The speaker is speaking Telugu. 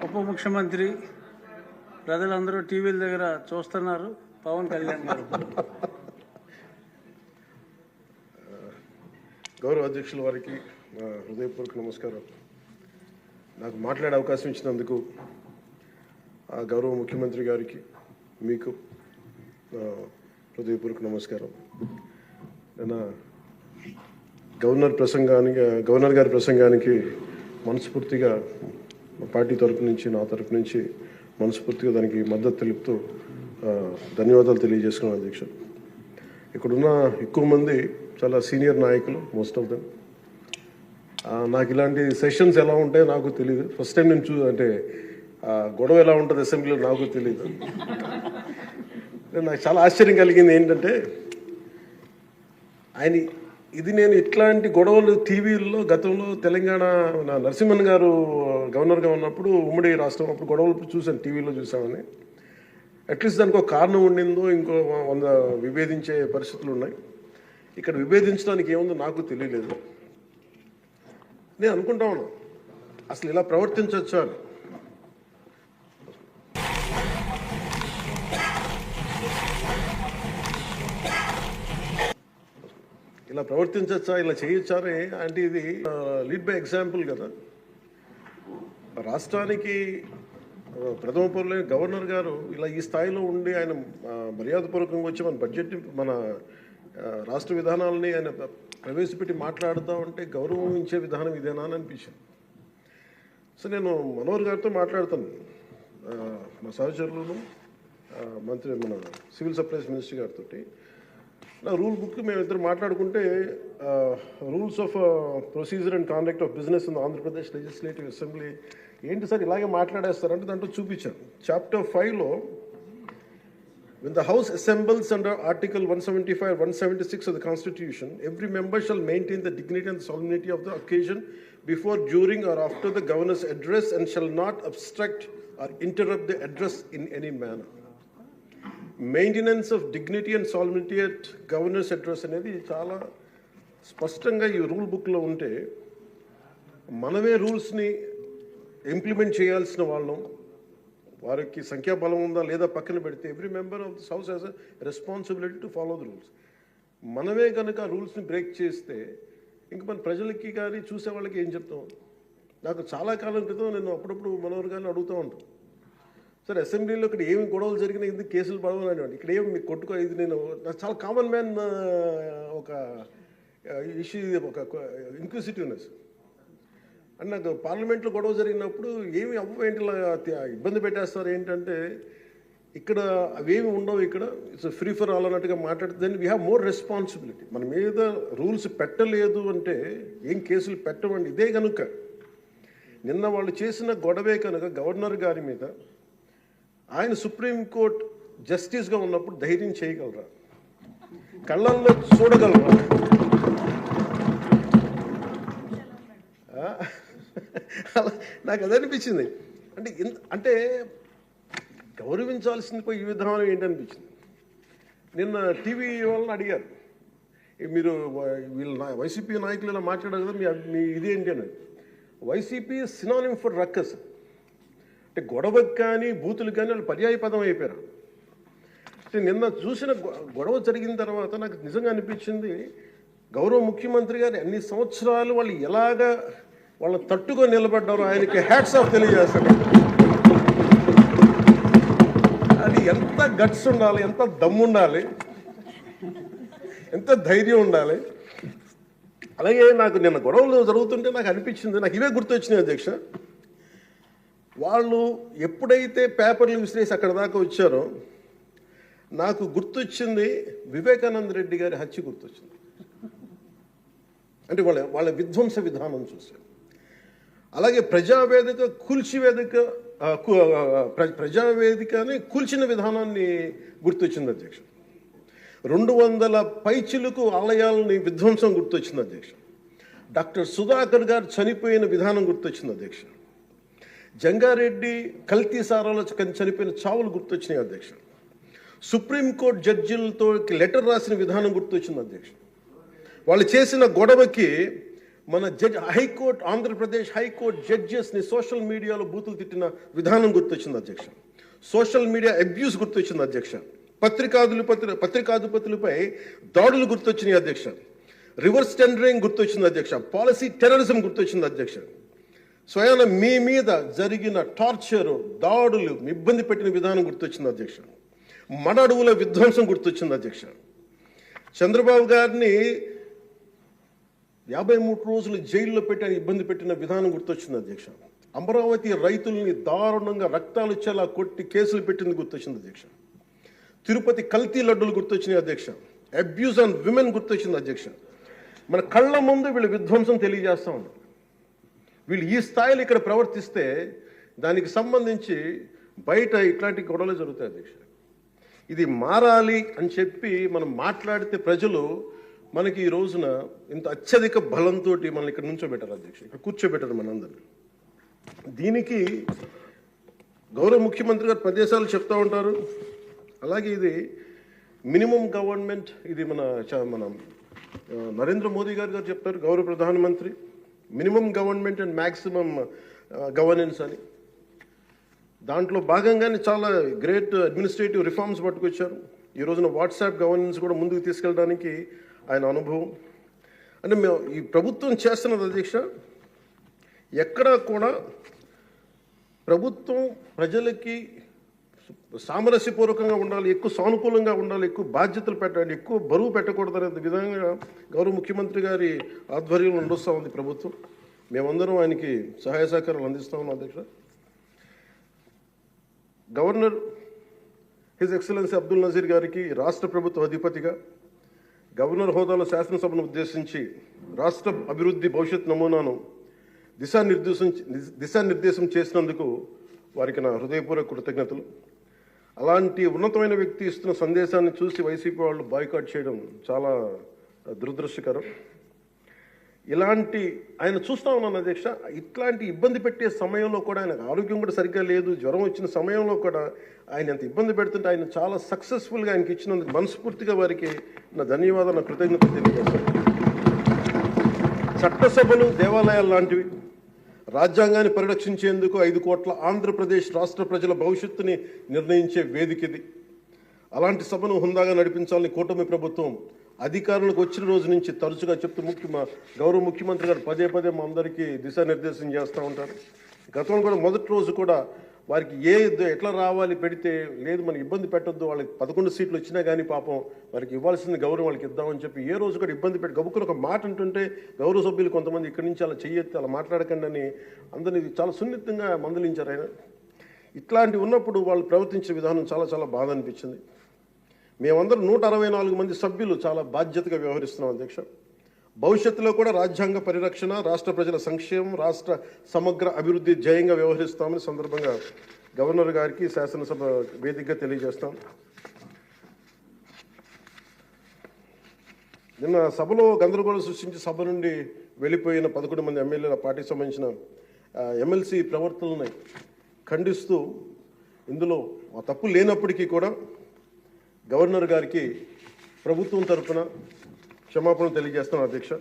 ఉప ముఖ్యమంత్రి ప్రజలందరూ టీవీల దగ్గర చూస్తున్నారు. పవన్ కళ్యాణ్ గారు గౌరవ అధ్యక్షుల వారికి హృదయపూర్వక నమస్కారం. నాకు మాట్లాడే అవకాశం ఇచ్చినందుకు గౌరవ ముఖ్యమంత్రి గారికి మీకు హృదయపూర్వక నమస్కారం. నేను గవర్నర్ గారి ప్రసంగానికి మనస్ఫూర్తిగా పార్టీ తరపు నుంచి నా తరపు నుంచి మనస్ఫూర్తిగా దానికి మద్దతు తెలుపుతూ ధన్యవాదాలు తెలియజేసుకున్నాను అధ్యక్ష. ఇక్కడున్న ఎక్కువ మంది చాలా సీనియర్ నాయకులు, మోస్ట్ ఆఫ్ దెమ్. నాకు ఇలాంటి సెషన్స్ ఎలా ఉంటాయో నాకు తెలియదు. ఫస్ట్ టైం నేను అంటే గొడవ ఎలా ఉంటుంది అసెంబ్లీలో నాకు తెలియదు. నాకు చాలా ఆశ్చర్యం కలిగింది ఏంటంటే నేను ఇట్లాంటి గొడవలు టీవీల్లో గతంలో తెలంగాణ నరసింహన్ గారు గవర్నర్గా ఉన్నప్పుడు ఉమ్మడి రాష్ట్రం అప్పుడు గొడవలు చూశాను, టీవీలో చూసామని. అట్లీస్ట్ దానికి ఒక కారణం ఉండిందో ఇంకో 100 విభేదించే పరిస్థితులు ఉన్నాయి. ఇక్కడ విభేదించడానికి ఏముందో నాకు తెలియలేదు. నేను అనుకుంటా ఉన్నాను అసలు ఇలా ప్రవర్తించవచ్చా అని. ఇలా ప్రవర్తించచ్చా, ఇలా చేయొచ్చా అంటే ఇది లీడ్ బై ఎగ్జాంపుల్ కదా. రాష్ట్రానికి ప్రథమ పౌరులైన గవర్నర్ గారు ఇలా ఈ స్థాయిలో ఉండి ఆయన మర్యాదపూర్వకంగా వచ్చి మన బడ్జెట్ మన రాష్ట్ర విధానాలని ఆయన ప్రవేశపెట్టి మాట్లాడుతూ ఉంటే గౌరవించే విధానం ఇదేనా అని అనిపించింది. సో నేను మనోహర్ గారితో మాట్లాడుతాను, మా సహచరులను మంత్రి మన సివిల్ సప్లైస్ మినిస్టర్ గారితో. నా రూల్ బుక్ మేము ఇద్దరు మాట్లాడుకుంటే rules of procedure and conduct of business in Andhra Pradesh legislative assembly ఏంటి సార్ ఇలాగే మాట్లాడేస్తారంటే దాంట్లో చూపించాను. చాప్టర్ 5లో when the house assembles under article 175 176 of the constitution, every member shall maintain the dignity and solemnity of the occasion before, during or after the governor's address and shall not obstruct or interrupt the address in any manner. Maintenance of dignity and solidity at governors address అనేది చాలా స్పష్టంగా ఈ రూల్ బుక్లో ఉంటే మనమే రూల్స్ని ఇంప్లిమెంట్ చేయాల్సిన వాళ్ళం. వారికి సంఖ్యాబలం ఉందా లేదా పక్కన పెడితే every member of this house has a responsibility to follow the rules. మనమే కనుక ఆ రూల్స్ని బ్రేక్ చేస్తే ఇంక మన ప్రజలకి కానీ చూసే వాళ్ళకి ఏం చెప్తాం. నాకు చాలా కాలం క్రితం నేను అప్పుడప్పుడు మనోహర్ గారిని అడుగుతూ ఉంటాను, సార్ అసెంబ్లీలో ఇక్కడ ఏమి గొడవలు జరిగినా ఎందుకు కేసులు పడవని. ఇక్కడ ఏమి మీకు కొట్టుకో, ఇది నేను నాకు చాలా కామన్ మ్యాన్ ఒక ఇష్యూ, ఒక ఇంక్విజిటివ్నెస్. అండ్ నాకు పార్లమెంట్లో గొడవ జరిగినప్పుడు ఏమి ఏంటి ఇబ్బంది పెట్టేస్తారు ఏంటంటే ఇక్కడ అవేమి ఉండవు, ఇక్కడ ఇట్స్ ఫ్రీ ఫర్ ఆల్ అన్నట్టుగా మాట్లాడితే then we have more responsibility. మన మీద రూల్స్ పెట్టలేదు అంటే ఏం కేసులు పెట్టమండి. ఇదే కనుక నిన్న వాళ్ళు చేసిన గొడవే కనుక గవర్నర్ గారి మీద ఆయన సుప్రీంకోర్టు జస్టిస్గా ఉన్నప్పుడు ధైర్యం చేయగలరా, కళ్ళల్లో చూడగలరా? నాకు అది అనిపించింది. అంటే గౌరవించాల్సింది పోయి ఈ విధానం ఏంటనిపించింది. నిన్న టీవీ వాళ్ళని అడిగారు, మీరు వీళ్ళు వైసీపీ నాయకులు ఇలా మాట్లాడారు కదా, మీ ఇదేంటి అని. YCP synonym for ruckus. అంటే గొడవకు కానీ బూతులు కానీ వాళ్ళు పర్యాయ పదం అయిపోయారు. అంటే నిన్న చూసిన గొడవ జరిగిన తర్వాత నాకు నిజంగా అనిపించింది, గౌరవ ముఖ్యమంత్రి గారు అన్ని సంవత్సరాలు వాళ్ళు ఎలాగా వాళ్ళని తట్టుగా నిలబడ్డారో ఆయనకి హ్యాట్స్ ఆఫ్ తెలియజేస్తాను. అది ఎంత గట్స్ ఉండాలి, ఎంత దమ్ము ఉండాలి, ఎంత ధైర్యం ఉండాలి. అలాగే నాకు నిన్న గొడవలు జరుగుతుంటే నాకు అనిపించింది, నాకు ఇవే గుర్తొచ్చినాయి అధ్యక్ష. వాళ్ళు ఎప్పుడైతే పేపర్లు విసిరేసి అక్కడ దాకా వచ్చారో నాకు గుర్తొచ్చింది వివేకానంద రెడ్డి గారి హత్య గుర్తొచ్చింది. అంటే వాళ్ళ విధ్వంస విధానం చూశారు. అలాగే ప్రజావేదికని కూల్చిన విధానాన్ని గుర్తొచ్చింది అధ్యక్ష. 200 పైచిలకు ఆలయాలని విధ్వంసం గుర్తొచ్చింది అధ్యక్ష. డాక్టర్ సుధాకర్ గారు చనిపోయిన విధానం గుర్తొచ్చింది అధ్యక్ష. జంగారెడ్డి కల్తీ సారాలో చనిపోయిన చావులు గుర్తొచ్చినాయి అధ్యక్ష. సుప్రీంకోర్టు జడ్జిలతో లెటర్ రాసిన విధానం గుర్తొచ్చింది అధ్యక్ష. వాళ్ళు చేసిన గొడవకి మన హైకోర్టు, ఆంధ్రప్రదేశ్ హైకోర్టు జడ్జెస్ని సోషల్ మీడియాలో బూతులు తిట్టిన విధానం గుర్తొచ్చింది అధ్యక్ష. సోషల్ మీడియా అబ్యూస్ గుర్తొచ్చింది అధ్యక్ష. పత్రికాధిపతులపై దాడులు గుర్తొచ్చినాయి అధ్యక్ష. రివర్స్ టెండరింగ్ గుర్తొచ్చింది అధ్యక్ష. పాలసీ టెర్రరిజం గుర్తొచ్చింది అధ్యక్ష. స్వయాన మీ మీద జరిగిన టార్చరు, దాడులు, ఇబ్బంది పెట్టిన విధానం గుర్తొచ్చింది అధ్యక్ష. మడ అడవుల విధ్వంసం గుర్తొచ్చింది అధ్యక్ష. చంద్రబాబు గారిని 53 రోజులు జైల్లో పెట్టి ఇబ్బంది పెట్టిన విధానం గుర్తొచ్చింది అధ్యక్ష. అమరావతి రైతుల్ని దారుణంగా రక్తాలు ఇచ్చేలా కొట్టి కేసులు పెట్టింది గుర్తొచ్చింది అధ్యక్ష. తిరుపతి కల్తీ లడ్డులు గుర్తొచ్చినాయి అధ్యక్ష. అబ్యూజ్ ఆన్ విమెన్ గుర్తొచ్చింది అధ్యక్ష. మన కళ్ళ ముందు వీళ్ళు విధ్వంసం తెలియజేస్తూ ఉన్నారు. వీళ్ళు ఈ స్థాయిలో ఇక్కడ ప్రవర్తిస్తే దానికి సంబంధించి బయట ఇట్లాంటి గొడవలు జరుగుతాయి అధ్యక్ష. ఇది మారాలి అని చెప్పి మనం మాట్లాడితే ప్రజలు మనకి ఈ రోజున ఇంత అత్యధిక బలంతో మనల్ని ఇక్కడ నుంచోబెట్టారు అధ్యక్ష, ఇక్కడ కూర్చోబెట్టారు మనందరినీ. దీనికి గౌరవ ముఖ్యమంత్రి గారు ప్రదేశాలు చెప్తూ ఉంటారు. అలాగే ఇది మినిమం గవర్నమెంట్, ఇది మన నరేంద్ర మోదీ గారు చెప్తారు, గౌరవ ప్రధానమంత్రి, minimum government and maximum governance అని. దాంట్లో భాగంగానే చాలా గ్రేట్ అడ్మినిస్ట్రేటివ్ రిఫార్మ్స్ పట్టుకొచ్చారు. ఈ రోజున వాట్సాప్ గవర్నెన్స్ కూడా ముందుకు తీసుకెళ్ళడానికి ఆయన అనుభవం. అంటే మేము ఈ ప్రభుత్వం చేస్తున్నది అధ్యక్ష, ఎక్కడా కూడా ప్రభుత్వం ప్రజలకి సామరస్యపూర్వకంగా ఉండాలి, ఎక్కువ సానుకూలంగా ఉండాలి, ఎక్కువ బాధ్యతలు పెట్టాలి, ఎక్కువ బరువు పెట్టకూడదు అనే విధంగా గౌరవ ముఖ్యమంత్రి గారి ఆధ్వర్యంలో నడుస్తూ ఉంది ప్రభుత్వం. మేమందరం ఆయనకి సహాయ సహకారాలు అందిస్తూ ఉన్నాం అధ్యక్ష. Governor his excellency Abdul Nazeer గారికి రాష్ట్ర ప్రభుత్వ అధిపతిగా గవర్నర్ హోదాలో శాసనసభను ఉద్దేశించి రాష్ట్ర అభివృద్ధి భవిష్యత్ నమూనాను దిశానిర్దేశం చేసినందుకు వారికి నా హృదయపూర్వక కృతజ్ఞతలు. అలాంటి ఉన్నతమైన వ్యక్తి ఇస్తున్న సందేశాన్ని చూసి వైసీపీ వాళ్ళు బాయ్కాట్ చేయడం చాలా దురదృష్టకరం. ఇలాంటి ఆయన చూస్తూ ఉన్నాను అధ్యక్ష. ఇట్లాంటి ఇబ్బంది పెట్టే సమయంలో కూడా ఆయనకు ఆరోగ్యం కూడా సరిగ్గా లేదు, జ్వరం వచ్చిన సమయంలో కూడా ఆయన ఎంత ఇబ్బంది పెడుతుంటే ఆయన చాలా సక్సెస్ఫుల్గా ఆయనకి ఇచ్చినందుకు మనస్ఫూర్తిగా వారికి నా ధన్యవాదాలు, నా కృతజ్ఞతలు తెలియజేస్తాను. చట్టసభలు, దేవాలయాలు లాంటివి రాజ్యాంగాన్ని పరిరక్షించేందుకు 5 కోట్ల ఆంధ్రప్రదేశ్ రాష్ట్ర ప్రజల భవిష్యత్తుని నిర్ణయించే వేదిక ఇది. అలాంటి సభను హుందాగా నడిపించాలని కూటమి ప్రభుత్వం అధికారులకు వచ్చిన రోజు నుంచి తరచుగా చెప్తూ గౌరవ ముఖ్యమంత్రి గారు పదే మా అందరికీ దిశానిర్దేశం చేస్తూ ఉంటారు. గతంలో కూడా మొదటి రోజు కూడా వారికి ఎట్లా రావాలి పెడితే లేదు మనం ఇబ్బంది పెట్టొద్దు, వాళ్ళకి 11 సీట్లు వచ్చినా కానీ పాపం వారికి ఇవ్వాల్సిన గౌరవం వాళ్ళకి ఇద్దామని చెప్పి ఏ రోజు కూడా ఇబ్బంది పెట్టి గబుక్కుని ఒక మాట అంటుంటే గౌరవ సభ్యులు కొంతమంది ఇక్కడి నుంచి అలా చెయ్యొద్దు, అలా మాట్లాడకండి అని అందరినీ చాలా సున్నితంగా మందలించారు ఆయన. ఇట్లాంటి ఉన్నప్పుడు వాళ్ళు ప్రవర్తించే విధానం చాలా బాధ అనిపించింది. మేమందరం 164 మంది సభ్యులు చాలా బాధ్యతగా వ్యవహరిస్తున్నాం అధ్యక్ష. భవిష్యత్తులో కూడా రాజ్యాంగ పరిరక్షణ, రాష్ట్ర ప్రజల సంక్షేమం, రాష్ట్ర సమగ్ర అభివృద్ధి ధ్యేయంగా వ్యవహరిస్తామని సందర్భంగా గవర్నర్ గారికి శాసనసభ వేదికగా తెలియజేస్తాం. నిన్న సభలో గందరగోళం సృష్టించి సభ నుండి వెళ్ళిపోయిన 11 మంది ఎమ్మెల్యేల పార్టీకి సంబంధించిన ఎమ్మెల్సీ ప్రవర్తనని ఖండిస్తూ ఇందులో ఆ తప్పు లేనప్పటికీ కూడా గవర్నర్ గారికి ప్రభుత్వం తరఫున క్షమాపణలు తెలియజేస్తాను అధ్యక్ష.